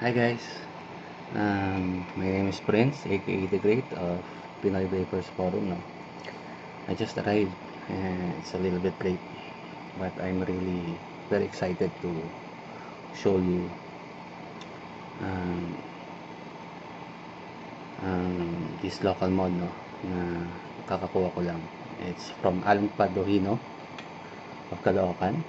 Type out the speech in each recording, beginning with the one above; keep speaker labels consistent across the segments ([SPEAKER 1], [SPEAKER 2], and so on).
[SPEAKER 1] Hi guys, my name is Prince, aka The Great of Pinoy Vapors Forum. No? I just arrived and it's a little bit late, but I'm really very excited to show you um, this local mod no, na kakakuha ko lang. It's from Alan Padohino of Caloocan.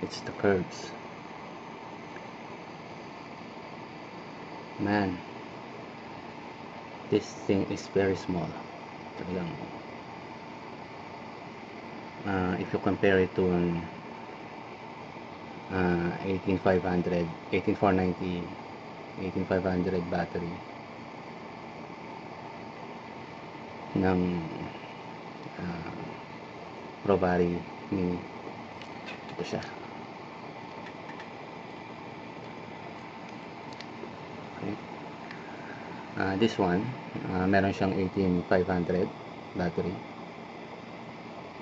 [SPEAKER 1] It's the Curves. Man, this thing is very small. Talagang, if you compare it to an 18500, 18490, 18500 battery ng Provari Mini, ito siya. Okay. This one, meron siyang 18500 battery.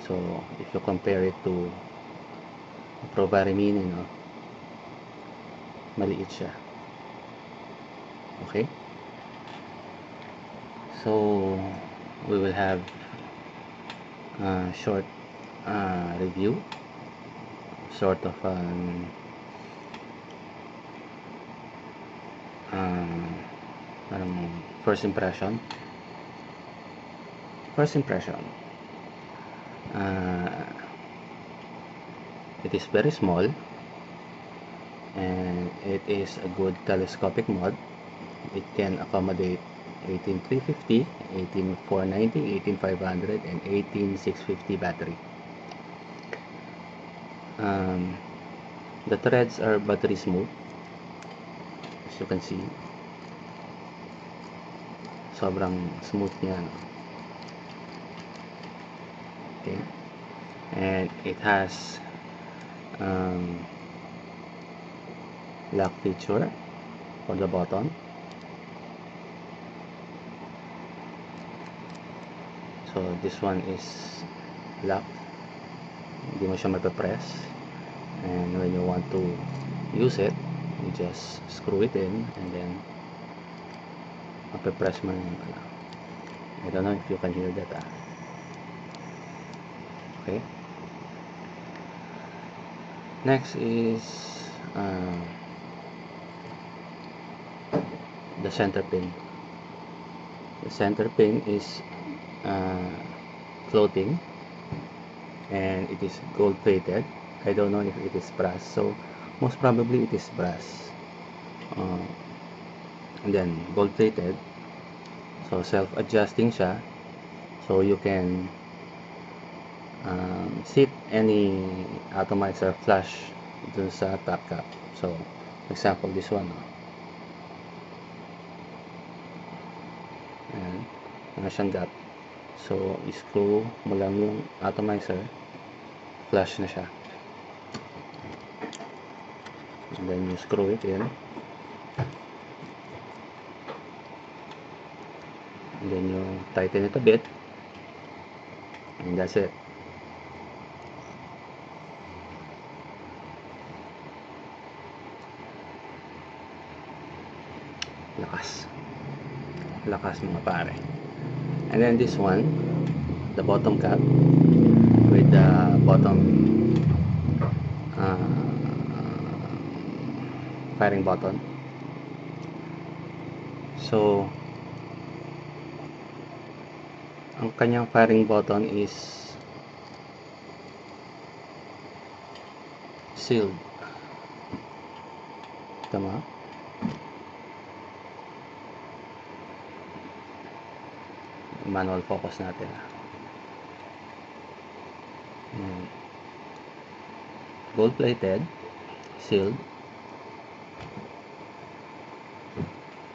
[SPEAKER 1] So if you compare it to Provari Mini, no, maliit siya. Okay, so we will have a short review, sort of first impression. It is very small and it is a good telescopic mod. It can accommodate 18350, 18490, 18500 and 18650 battery. The threads are buttery smooth, as you can see. Sobrang smooth niya, no? Okay, and it has lock feature for the button. So this one is locked, hindi mo siya mape-press, and when you want to use it, you just screw it in and then mape-press mo yung I don't know if you can hear that. Okay, next is the center pin. The center pin is floating and it is gold plated. I don't know if it is brass, so most probably it is brass, and then gold plated, so self-adjusting siya, so you can sit any atomizer flush dun sa top cap. So for example, this one, ayan, wala siyang gap, so i-screw mo lang yung atomizer, flush na siya, and then you screw it in, and then you tighten it a bit, and that's it. Lakas mga pare. And then this one, the bottom cap with the bottom firing button. So ang kanyang firing button is sealed. Tama? Manual focus natin. Gold plated, sealed.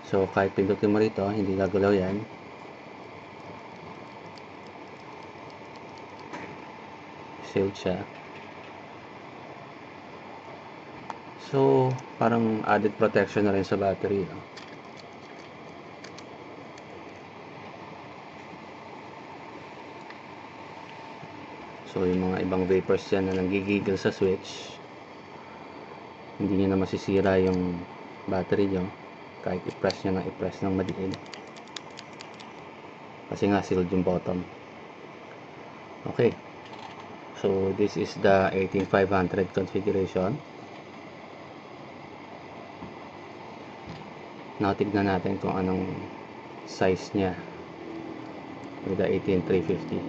[SPEAKER 1] So kahit pindutin mo rito, hindi gagalaw yan. Sealed siya. So parang added protection na rin sa battery, no? So yung mga ibang vapors dyan na nanggigigil sa switch, hindi nyo na masisira yung battery nyo kahit i-press nyo ng i-press ng madiin, kasi nga sealed yung bottom. Okay, so this is the 18500 configuration. Now tignan natin kung anong size nya with the 18350.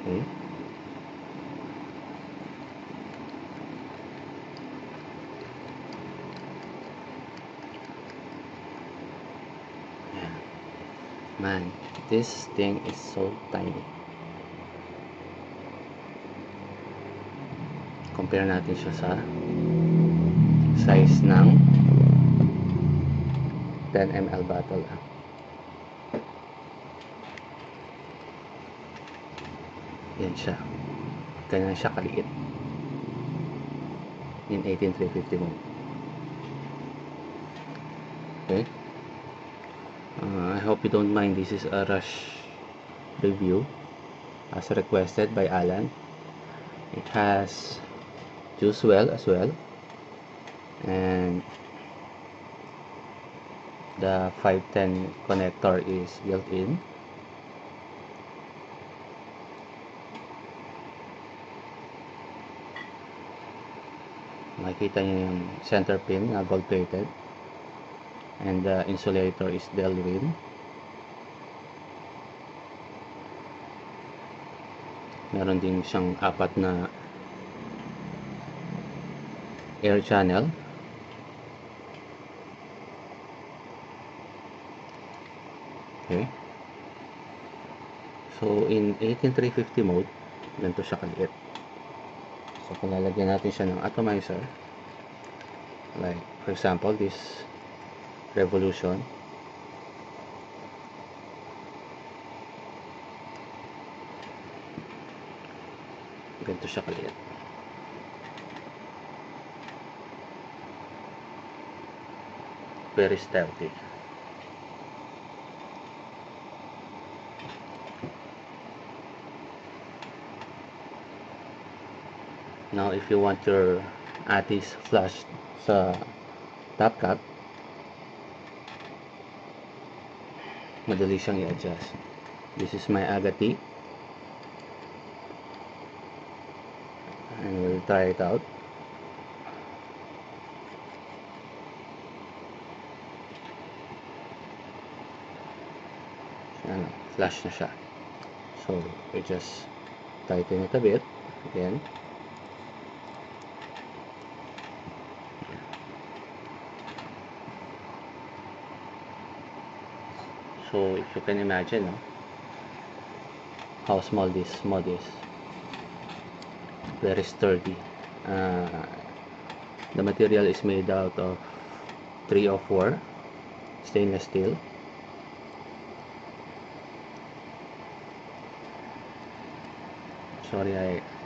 [SPEAKER 1] Okay. Yeah. Man, this thing is so tiny. Compare natin siya sa size ng 10 ml bottle. Yan siya. Ganyan siya kaliit. In 18350 mode. Okay. I hope you don't mind. This is a rush review as requested by Alan. It has juice well as well, and the 510 connector is built in. Makikita nyo yung center pin na gold plated, and the insulator is Delrin. Meron din siyang 4 na air channel. Okay. So in 18350 mode, ganito siya kaliit. So kung lalagyan natin siya ng atomizer, like for example this Revolution, ganito siya kaliit. Very stealthy. Now if you want your Atis flash sa top cap, madali siyang i-adjust. This is my Agati, and we'll try it out. Ano, flash na siya. So we just tighten it a bit again. So if you can imagine, no, how small this mod is. Very sturdy. The material is made out of 304 stainless steel. Sorry,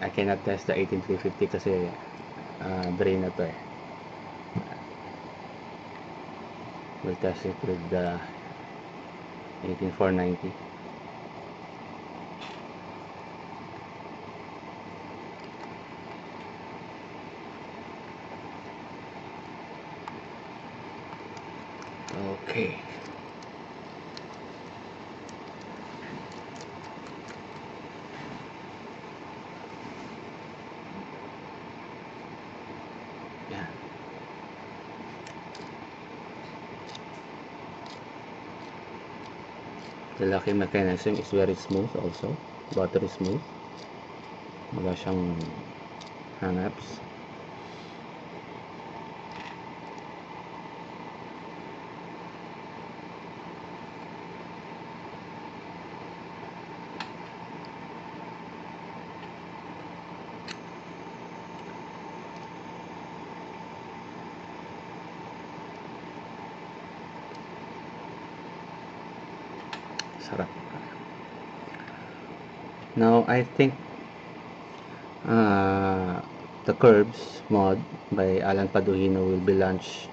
[SPEAKER 1] I cannot test the 18350 kasi drain na to eh. We'll test it with the 18490. Okay. Yeah. The locking mechanism is very smooth also. Buttery smooth. Wala siyang hang-ups. Sarap. Now I think the Curbs mod by Alan Paduhino will be launched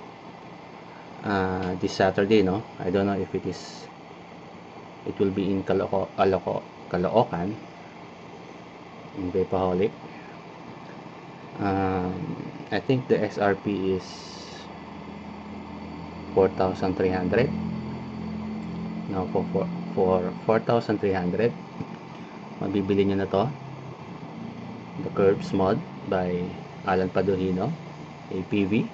[SPEAKER 1] this Saturday, no? I don't know if it will be in Caloocan in Vapaholic. I think the SRP is 4,300. No, for 4,300 mabibili nyo na to, the Curbs Mod by Alan Padurino, APV.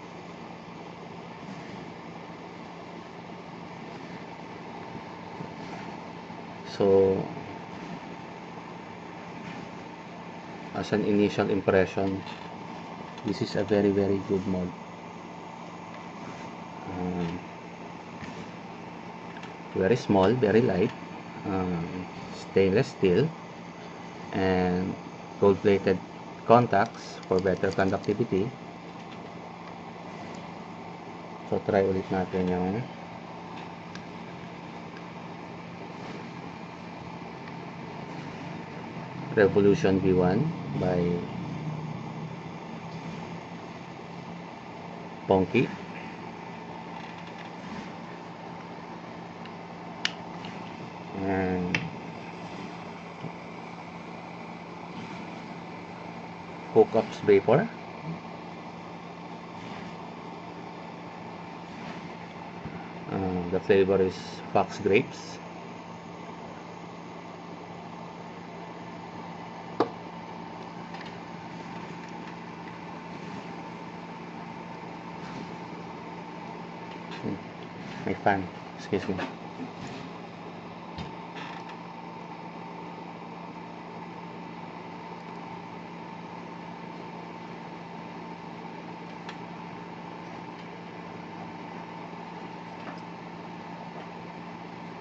[SPEAKER 1] So as an initial impression, this is a very good mod. Very small, very light, stainless steel, and gold-plated contacts for better conductivity. So try ulit natin yung Revolution V1 by Ponky. And Hookups Vapor. The flavor is Fox Grapes. My fan, excuse me.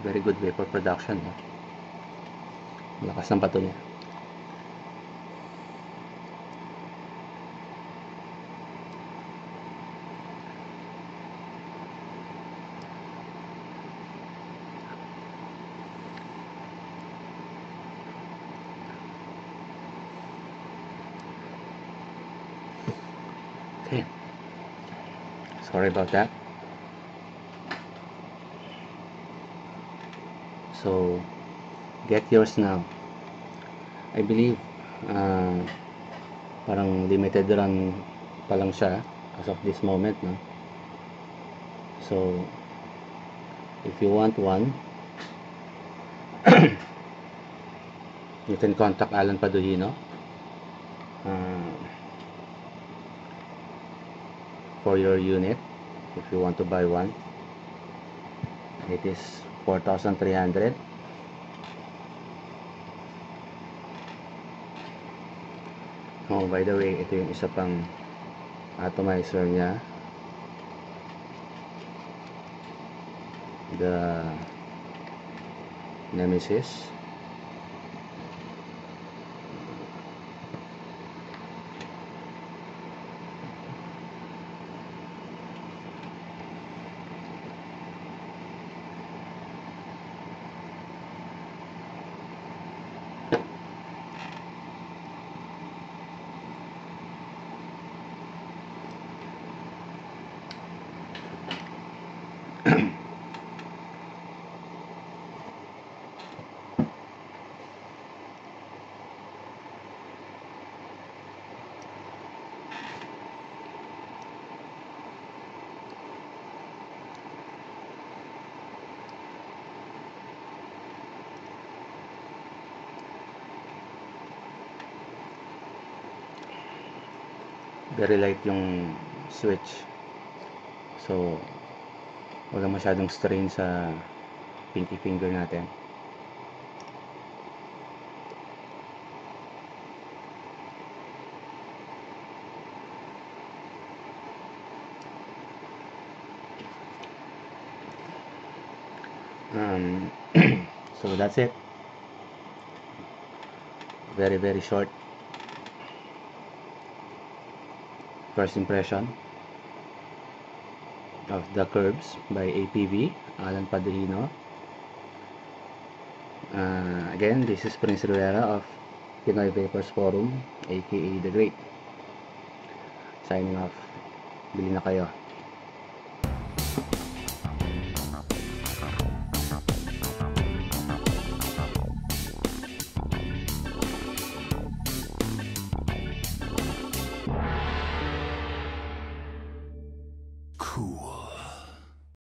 [SPEAKER 1] Very good vapor production, no? Lakas ng bato niya. Okay, sorry about that. So get yours now. I believe parang limited run pa lang siya as of this moment, no? So if you want one, you can contact Alan Padurino for your unit if you want to buy one. It is 4,300. Oh, by the way, ito yung isa pang atomizer niya, the Nemesis. Very light yung switch, so wala masyadong strain sa pinky finger natin. So that's it. Very short first impression of the Curbs by APV, Alan Padurino. Again, this is Prince Rivera of Pinoy Vapors Forum, aka The Great, signing off. Bili na kayo.